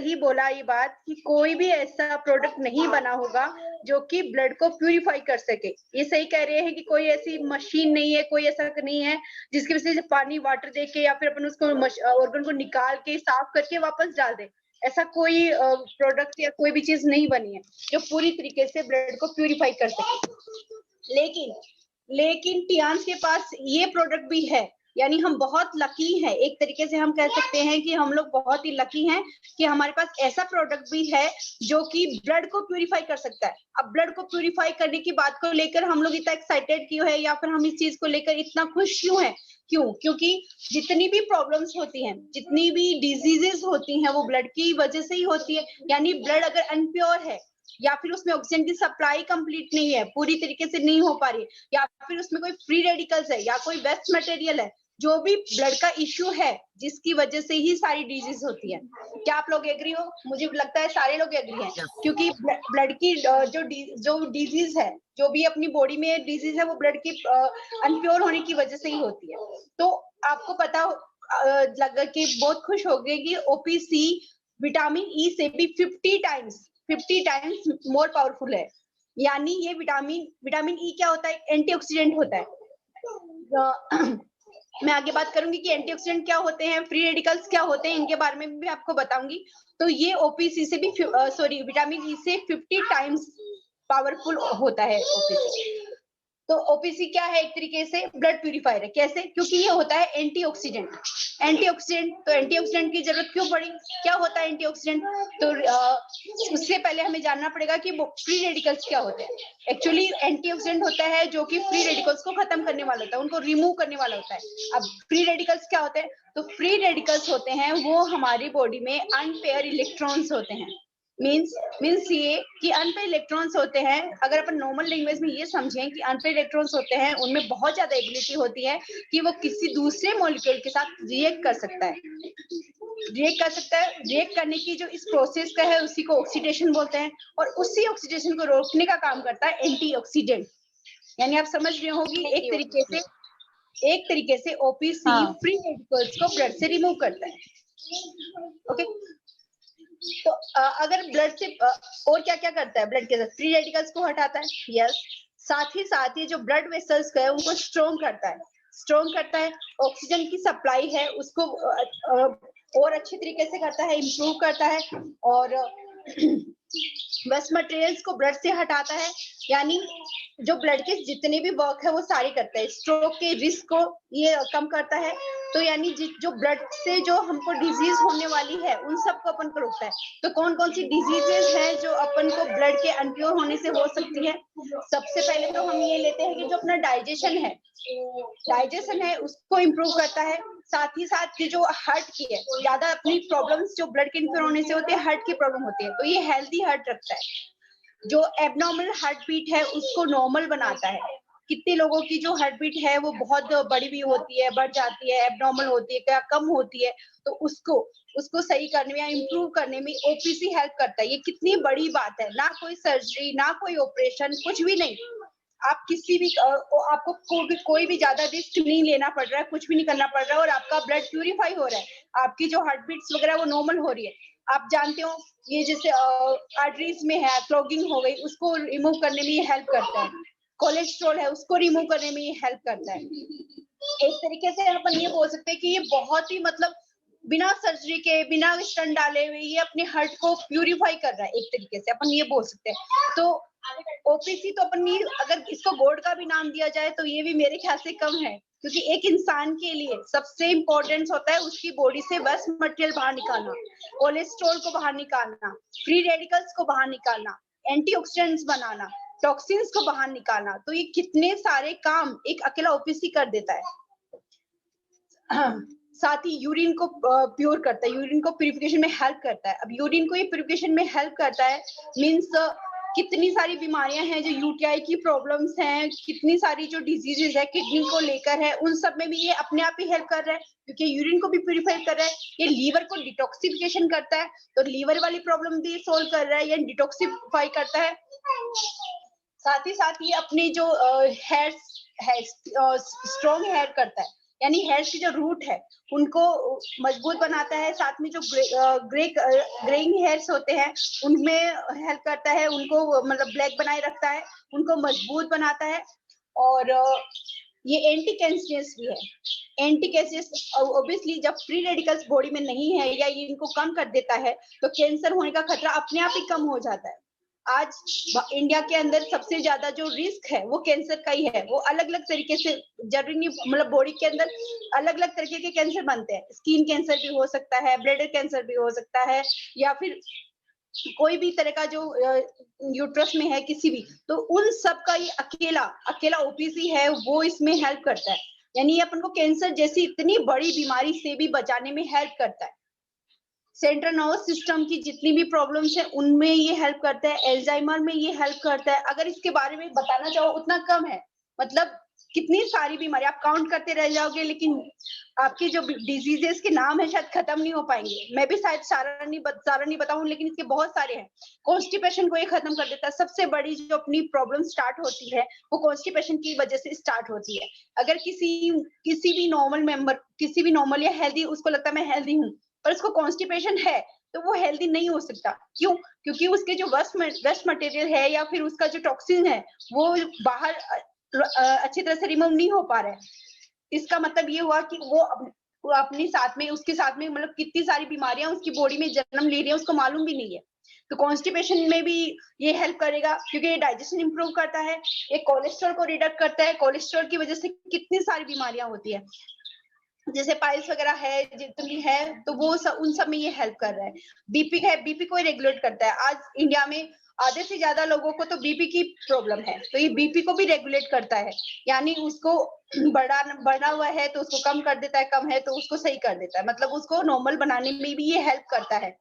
सही बोला ये बात कि कोई भी ऐसा प्रोडक्ट नहीं बना होगा जो कि ब्लड को प्यूरिफाई कर सके। ये सही कह रहे हैं कि कोई ऐसी मशीन नहीं है, कोई ऐसा नहीं है जिसकी वजह से पानी वाटर दे के या फिर अपन उसको ऑर्गन को निकाल के साफ करके वापस डाल दे। ऐसा कोई प्रोडक्ट या कोई भी चीज नहीं बनी है जो पूरी तरीके से ब्लड को प्यूरिफाई कर सके। लेकिन टियान्स के पास ये प्रोडक्ट भी है, यानी हम बहुत लकी हैं। एक तरीके से हम कह सकते हैं कि हम लोग बहुत ही लकी हैं कि हमारे पास ऐसा प्रोडक्ट भी है जो कि ब्लड को प्यूरिफाई कर सकता है। अब ब्लड को प्यूरिफाई करने की बात को लेकर हम लोग इतना एक्साइटेड क्यों है या फिर हम इस चीज को लेकर इतना खुश क्यों है? क्योंकि जितनी भी प्रॉब्लम्स होती हैं, जितनी भी डिजीजेस होती हैं, वो ब्लड की वजह से ही होती है। यानी ब्लड अगर अनप्योर है या फिर उसमें ऑक्सीजन की सप्लाई कंप्लीट नहीं है, पूरी तरीके से नहीं हो पा रही है, या फिर उसमें कोई फ्री रेडिकल्स है या कोई वेस्ट मटेरियल है, जो भी ब्लड का इश्यू है जिसकी वजह से ही सारी डिजीज होती है। क्या आप लोग एग्री हो? मुझे लगता है सारे लोग एग्री हैं, क्योंकि ब्लड की जो डिजीज है, जो भी अपनी बॉडी में डिजीज है, वो ब्लड की अनप्योर होने की वजह से ही होती है। तो आपको पता लगा कि बहुत खुश हो गए कि ओपीसी विटामिन ई से भी 50 टाइम्स मोर पावरफुल है। यानी ये विटामिन ई क्या होता है? एंटीऑक्सीडेंट होता है। मैं आगे बात करूंगी कि एंटीऑक्सीडेंट क्या होते हैं, फ्री रेडिकल्स क्या होते हैं, इनके बारे में भी आपको बताऊंगी। तो ये ओपीसी से भी विटामिन ई से 50 टाइम्स पावरफुल होता है ओपीसी। तो ओपीसी क्या है? एक तरीके से ब्लड प्यूरिफायर है। कैसे? क्योंकि ये होता है एंटीऑक्सीडेंट। तो एंटीऑक्सीडेंट की जरूरत क्यों पड़ी? क्या होता है एंटीऑक्सीडेंट? तो उससे पहले हमें जानना पड़ेगा कि फ्री रेडिकल्स क्या होते हैं। एक्चुअली एंटीऑक्सीडेंट होता है जो कि फ्री रेडिकल्स को खत्म करने वाला होता है, उनको रिमूव करने वाला होता है। अब फ्री रेडिकल्स क्या होते हैं? तो फ्री रेडिकल्स होते हैं वो हमारी बॉडी में अनपेयर इलेक्ट्रॉन्स होते हैं। मीन्स ये कि अनपेयर इलेक्ट्रॉन्स होते हैं। अगर अपन नॉर्मल लैंग्वेज में ये समझें कि अनपेयर इलेक्ट्रॉन्स होते हैं, उनमें बहुत ज्यादा एबिलिटी होती है कि वो किसी दूसरे मॉलिक्यूल के साथ रिएक्ट कर सकता है। रिएक्ट करने की जो इस प्रोसेस का है उसी को ऑक्सीडेशन बोलते हैं, और उसी ऑक्सीडेशन को रोकने का काम करता है एंटीऑक्सीडेंट। यानी आप समझ रहे होंगे एक तरीके से ओपीसी फ्री रेडिकल्स को ब्लड से रिमूव करता है। ओके, तो अगर ब्लड से और क्या क्या करता है? ब्लड के साथ फ्री रेडिकल्स को हटाता है, यस। साथ ही जो ब्लड वेसल्स है उनको स्ट्रॉन्ग करता है। ऑक्सीजन की सप्लाई है उसको और अच्छे तरीके से करता है, इंप्रूव करता है, और वेस्ट मटेरियल्स को ब्लड से हटाता है। यानी जो ब्लड के जितने भी वर्क है वो सारे करता है। स्ट्रोक के रिस्क को ये कम करता है। तो यानी जो ब्लड से जो हमको डिजीज होने वाली है उन सबको अपन को रोकता है। तो कौन कौन सी डिजीजेस हैं जो अपन को ब्लड के अनप्योर होने से हो सकती है? सबसे पहले तो हम ये लेते हैं कि जो अपना डाइजेशन है उसको इम्प्रूव करता है। साथ ही साथ जो हार्ट की है, ज्यादा अपनी प्रॉब्लम्स जो ब्लड के इन्फ्योर होने से होती है, हार्ट की प्रॉब्लम होती है, तो ये हेल्दी हार्ट रखता है। जो एबनॉर्मल हार्ट बीट है उसको नॉर्मल बनाता है। कितने लोगों की जो हार्ट बीट है वो बहुत बड़ी भी होती है, बढ़ जाती है, एबनॉर्मल होती है, क्या कम होती है, तो उसको सही करने में या इम्प्रूव करने में ओपीसी हेल्प करता है। ये कितनी बड़ी बात है। ना कोई सर्जरी, ना कोई ऑपरेशन, कुछ भी नहीं। आप किसी भी आपको कोई भी ज्यादा रिस्क नहीं लेना पड़ रहा है, कुछ भी नहीं करना पड़ रहा है, और आपका ब्लड प्यूरिफाई हो रहा है। आपकी जो हार्ट बीट्स वगैरह वो नॉर्मल हो रही है। आप जानते हो ये जैसे आर्टरीज में है क्लॉगिंग हो गई, उसको रिमूव करने में ये हेल्प करता है। कोलेस्ट्रॉल है उसको रिमूव करने में ये हेल्प करता है। एक तरीके से अपन ये बोल सकते हैं कि ये बहुत ही मतलब बिना सर्जरी के, बिना स्टंट डाले हुए ये अपने हार्ट को प्यूरिफाई कर रहा है। एक तरीके से अपन ये बोल सकते हैं। तो ओपीसी तो अपन अगर इसको गॉड का भी नाम दिया जाए तो ये भी मेरे ख्याल से कम है, क्योंकि एक इंसान के लिए सबसे इम्पोर्टेंट होता है उसकी बॉडी से वेस्ट मटेरियल बाहर निकालना, कोलेस्ट्रॉल को बाहर निकालना, फ्री रेडिकल्स को बाहर निकालना, एंटीऑक्सीडेंट्स बनाना, टॉक्सिन्स को बाहर निकालना। तो ये कितने सारे काम एक अकेला ओपीसी कर देता है। साथ ही यूरिन को प्योर करता है, यूरिन को प्यूरिफिकेशन में हेल्प करता है। अब यूरिन को ये प्यूरिफिकेशन में हेल्प करता है मींस कितनी सारी बीमारियां हैं, जो यूटीआई की प्रॉब्लम्स हैं, कितनी सारी जो डिजीजेस है किडनी को लेकर है, उन सब में भी ये अपने आप ही हेल्प कर रहा है, क्योंकि यूरिन को भी प्यूरिफाई कर रहा है। ये लीवर को डिटॉक्सिफिकेशन करता है, तो लीवर वाली प्रॉब्लम भी सोल्व कर रहा है, ये डिटॉक्सिफाई करता है। साथ ही ये अपनी जो हेयर है स्ट्रॉन्ग हेयर करता है। यानी हेयर्स की जो रूट है उनको मजबूत बनाता है, साथ में जो ग्रेइंग हेयर्स होते हैं उनमें हेल्प करता है, उनको मतलब ब्लैक बनाए रखता है, उनको मजबूत बनाता है। और ये एंटी कैंसरियस भी है। एंटी कैंसरियस ऑब्वियसली जब फ्री रेडिकल्स बॉडी में नहीं है या ये इनको कम कर देता है तो कैंसर होने का खतरा अपने आप ही कम हो जाता है। आज इंडिया के अंदर सबसे ज्यादा जो रिस्क है वो कैंसर का ही है। वो अलग अलग तरीके से, जरूरी नहीं, मतलब बॉडी के अंदर अलग अलग तरीके के कैंसर बनते हैं। स्किन कैंसर भी हो सकता है, ब्लैडर कैंसर भी हो सकता है, या फिर कोई भी तरह का जो यूट्रस में है किसी भी, तो उन सब का ये अकेला ओपीसी है वो इसमें हेल्प करता है। यानी ये अपन को कैंसर जैसी इतनी बड़ी बीमारी से भी बचाने में हेल्प करता है। सेंट्रल नर्वस सिस्टम की जितनी भी प्रॉब्लम्स है उनमें ये हेल्प करता है, एल्जाइमर में ये हेल्प करता है। अगर इसके बारे में बताना चाहो उतना कम है, मतलब कितनी सारी बीमारी आप काउंट करते रह जाओगे, लेकिन आपके जो डिजीजेस के नाम है शायद खत्म नहीं हो पाएंगे। मैं भी शायद सारा नहीं बताऊं, लेकिन इसके बहुत सारे हैं। कॉन्स्टिपेशन को ये खत्म कर देता है। सबसे बड़ी जो अपनी प्रॉब्लम स्टार्ट होती है वो कॉन्स्टिपेशन की वजह से स्टार्ट होती है। अगर किसी भी नॉर्मल या हेल्दी, उसको लगता है मैं हेल्दी हूँ, पर उसको कॉन्स्टिपेशन है तो वो हेल्दी नहीं हो सकता। क्यों? क्योंकि उसके जो वेस्ट मटेरियल है या फिर उसका जो टॉक्सिन है वो बाहर अच्छी तरह से रिमूव नहीं हो पा रहा है। इसका मतलब ये हुआ कि वो अपनी साथ में, उसके साथ में मतलब कितनी सारी बीमारियां उसकी बॉडी में जन्म ले रही है उसको मालूम भी नहीं है। तो कॉन्स्टिपेशन में भी ये हेल्प करेगा क्योंकि ये डाइजेशन इंप्रूव करता है, ये कोलेस्ट्रॉल को रिडक्ट करता है। कोलेस्ट्रॉल की वजह से कितनी सारी बीमारियां होती है, जैसे पाइल्स वगैरह है, जितनी है, तो वो उन सब में ये हेल्प कर रहा है। बीपी है, बीपी को रेगुलेट करता है। आज इंडिया में आधे से ज्यादा लोगों को तो बीपी की प्रॉब्लम है, तो ये बीपी को भी रेगुलेट करता है। यानी उसको बढ़ा हुआ है तो उसको कम कर देता है, कम है तो उसको सही कर देता है, मतलब उसको नॉर्मल बनाने में भी ये हेल्प करता है।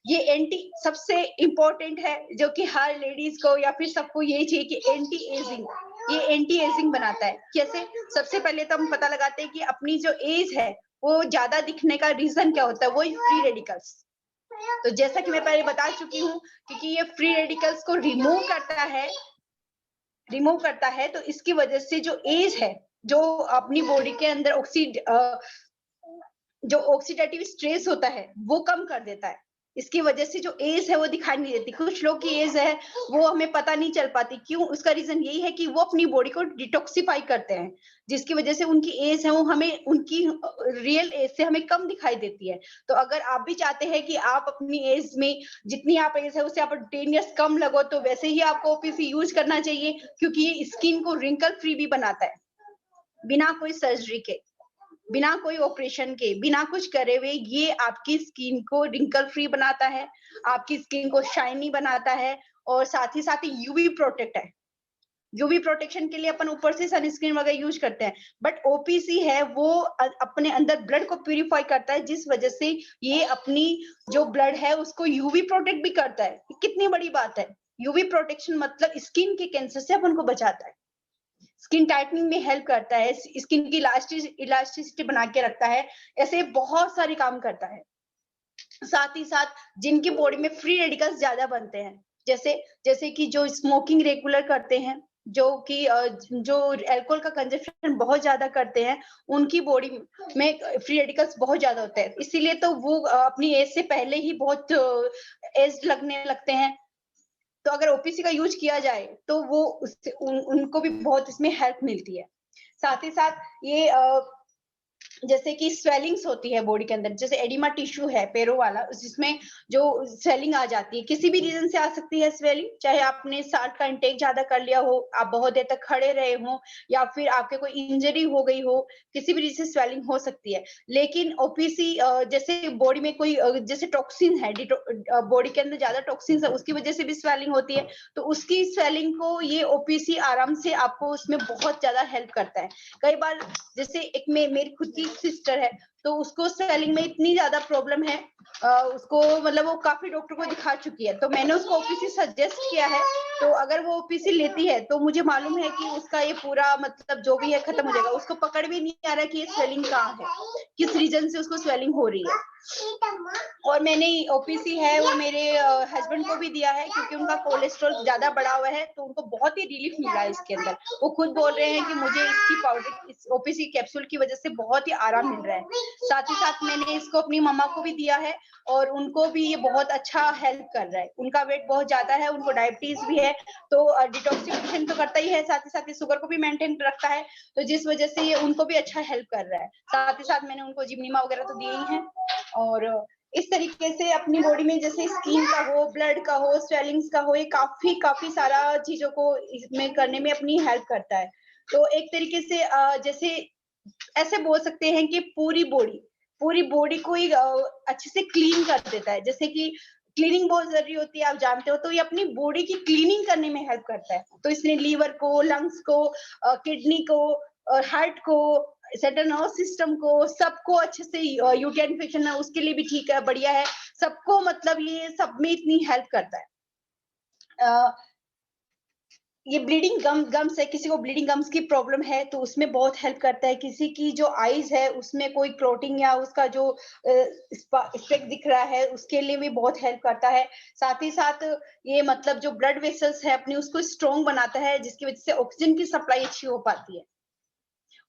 ये सबसे इम्पोर्टेंट है जो कि हर लेडीज को या फिर सबको यही चाहिए कि एंटी एजिंग बनाता है। कैसे? सबसे पहले तो हम पता लगाते हैं कि अपनी जो एज है वो ज्यादा दिखने का रीजन क्या होता है, वो फ्री रेडिकल्स। तो जैसा कि मैं पहले बता चुकी हूँ, क्योंकि ये फ्री रेडिकल्स को रिमूव करता है तो इसकी वजह से जो एज है, जो अपनी बॉडी के अंदर जो ऑक्सीडेटिव स्ट्रेस होता है वो कम कर देता है। इसकी वजह से जो एज है वो दिखाई नहीं देती। कुछ लोग की एज है वो हमें पता नहीं चल पाती। क्यों? उसका रीजन यही है कि वो अपनी बॉडी को डिटॉक्सिफाई करते हैं, जिसकी वजह से उनकी एज है वो हमें उनकी रियल एज से हमें कम दिखाई देती है। तो अगर आप भी चाहते हैं कि आप अपनी एज में, जितनी आप एज है उससे आप 10 ईयर्स कम लगो, तो वैसे ही आपको ओपीसी यूज करना चाहिए, क्योंकि ये स्किन को रिंकल फ्री भी बनाता है, बिना कोई सर्जरी के, बिना कोई ऑपरेशन के, बिना कुछ करे हुए ये आपकी स्किन को रिंकल फ्री बनाता है, आपकी स्किन को शाइनी बनाता है, और साथ ही यूवी प्रोटेक्ट है। यूवी प्रोटेक्शन के लिए अपन ऊपर से सनस्क्रीन वगैरह यूज करते हैं, बट ओपीसी है वो अपने अंदर ब्लड को प्यूरिफाई करता है, जिस वजह से ये अपनी जो ब्लड है उसको यूवी प्रोटेक्ट भी करता है। कितनी बड़ी बात है! यूवी प्रोटेक्शन मतलब स्किन के कैंसर से अपन को बचाता है, स्किन टाइटनिंग में हेल्प करता है, स्किन की इलास्टिसिटी बना के रखता है, ऐसे बहुत सारे काम करता है। साथ ही साथ जिनकी बॉडी में फ्री रेडिकल्स ज्यादा बनते हैं, जैसे कि जो स्मोकिंग रेगुलर करते हैं, जो अल्कोहल का कंजप्शन बहुत ज्यादा करते हैं, उनकी बॉडी में फ्री रेडिकल्स बहुत ज्यादा होते हैं। इसीलिए तो वो अपनी एज से पहले ही बहुत एज लगने लगते हैं। तो अगर ओपीसी का यूज किया जाए तो वो उससे उनको भी बहुत इसमें हेल्प मिलती है। साथ ही साथ ये जैसे कि स्वेलिंग्स होती है बॉडी के अंदर, जैसे एडिमा टिश्यू है पैरों वाला, जिसमें जो स्वेलिंग आ जाती है, किसी भी रीजन से आ सकती है स्वेलिंग, चाहे आपने साल्ट का इंटेक ज्यादा कर लिया हो, आप बहुत देर तक खड़े रहे हो, या फिर आपके कोई इंजरी हो गई हो, किसी भी रीजन से स्वेलिंग हो सकती है। लेकिन ओपीसी जैसे बॉडी में कोई जैसे टॉक्सिन है, बॉडी के अंदर ज्यादा टॉक्सिन है, उसकी वजह से भी स्वेलिंग होती है, तो उसकी स्वेलिंग को ये ओपीसी आराम से आपको उसमें बहुत ज्यादा हेल्प करता है। कई बार जैसे एक मेरी खुद की सिस्टर है, तो उसको स्वेलिंग में इतनी ज्यादा प्रॉब्लम है, उसको मतलब वो काफी डॉक्टर को दिखा चुकी है, तो मैंने उसको ओपीसी सजेस्ट किया है। तो अगर वो ओपीसी लेती है तो मुझे मालूम है कि उसका ये पूरा मतलब जो भी है खत्म हो जाएगा। उसको पकड़ भी नहीं आ रहा कि ये स्वेलिंग कहाँ है, किस रीजन से उसको स्वेलिंग हो रही है। और मैंने ओपीसी है वो मेरे हस्बैंड को भी दिया है, क्योंकि उनका कोलेस्ट्रॉल ज्यादा बढ़ा हुआ है, तो उनको बहुत ही रिलीफ मिला है इसके अंदर। वो खुद बोल रहे हैं कि मुझे इसकी पाउडर, इस ओपीसी कैप्सूल की वजह से बहुत ही आराम मिल रहा है। साथ ही साथ मैंने इसको अपनी मम्मा को भी दिया है, और उनको भी ये बहुत अच्छा हेल्प कर रहा है। उनका वेट बहुत ज्यादा है, उनको डायबिटीज भी है, तो डिटॉक्सिफिकेशन तो करता ही है, साथ ही साथ ये शुगर को भी मेंटेन रखता है, तो जिस वजह से ये उनको भी अच्छा हेल्प कर रहा है। साथ ही साथ मैंने उनको जिमनीमा वगैरह तो दिए ही हैं। और इस तरीके से अपनी बॉडी में जैसे स्किन का हो, ब्लड का हो, स्वेलिंग्स का हो, ये काफी काफी सारा चीजों को इसमें करने में अपनी हेल्प करता है। तो एक तरीके से जैसे ऐसे बोल सकते हैं कि पूरी बॉडी को ही अच्छे से क्लीन कर देता है। जैसे कि क्लीनिंग बहुत जरूरी होती है, आप जानते हो, तो ये अपनी बॉडी की क्लीनिंग करने में हेल्प करता है। तो इसने लीवर को, लंग्स को, किडनी को और हार्ट को, सेंट्रल नर्वस सिस्टम को, सबको अच्छे से, यूरिन इन्फेक्शन है उसके लिए भी ठीक है, बढ़िया है। सबको मतलब ये सब में इतनी हेल्प करता है। ये ब्लीडिंग गम्स है, किसी को ब्लीडिंग गम्स की प्रॉब्लम है तो उसमें बहुत हेल्प करता है। किसी की जो आईज है उसमें कोई क्लोटिंग या उसका जो स्पेक दिख रहा है उसके लिए भी बहुत हेल्प करता है। साथ ही साथ ये मतलब जो ब्लड वेसल्स है अपनी उसको स्ट्रॉन्ग बनाता है, जिसकी वजह से ऑक्सीजन की सप्लाई अच्छी हो पाती है।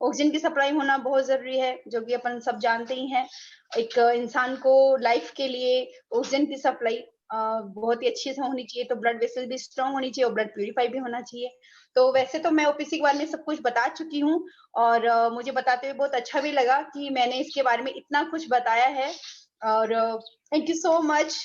ऑक्सीजन की सप्लाई होना बहुत जरूरी है, जो कि अपन सब जानते ही हैं। एक इंसान को लाइफ के लिए ऑक्सीजन की सप्लाई बहुत ही अच्छी से होनी चाहिए, तो ब्लड वेसल भी स्ट्रांग होनी चाहिए और ब्लड प्यूरिफाई भी होना चाहिए। तो वैसे तो मैं ओपीसी के बारे में सब कुछ बता चुकी हूँ, और मुझे बताते हुए बहुत अच्छा भी लगा कि मैंने इसके बारे में इतना कुछ बताया है। और थैंक यू सो मच